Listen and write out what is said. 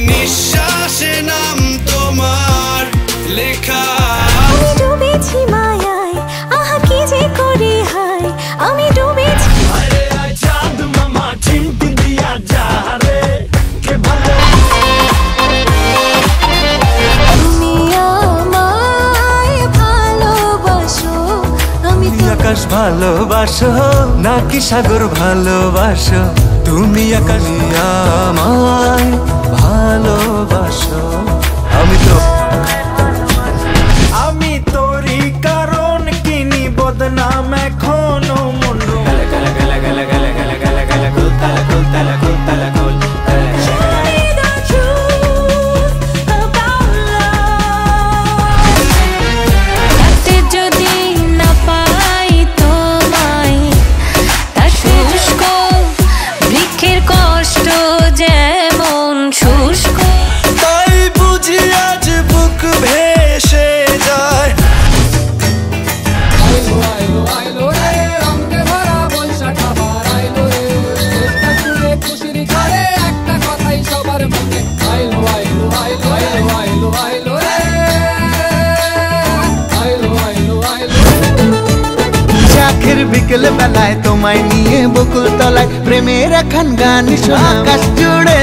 নিঃশ্বাসে নাম তোমার লেখা। আমি ডুবেছি মায়ায়, আহা কি যে করি হায়, আমি ডুবেছি। আরে আয় চাঁদ মামা চিমটি দিয়া যা রে কে ভালো। তুমি আমায় ভালোবাসো, আমি আকাশ ভালোবাসো নাকি সাগর ভালোবাসো? তুমি আকাশ আমায় ভালোবাসো। আমি তোরই কারণ কিনি বদনাম এখনো মন গেলা গেলা গেলা গেলা গেলা গেলা গেলা গেলা কুল তালা কুল তালা কুল তালা কুল। যদি না পাই তোমায়, তা শুষ্ক বৃক্ষের কষ্ট যেমন শুষ্ক, তাই বুঝি আজ বুক ভেসে যায়। আইলো আইলো আইলো রে রঙে ভরা বৈশাখ আবার আইলো রে, খুশির ঘরে একটা কথাই সবার মনে। আইলো আইলো আইলো আইলো আইলো আইলো রে, আইলো আইলো আইলো। আখের বিকেল বেলায় তোমায় নিয়ে বকুল তলায় প্রেমের একখান গান শোনা, আকাশ জুড়ে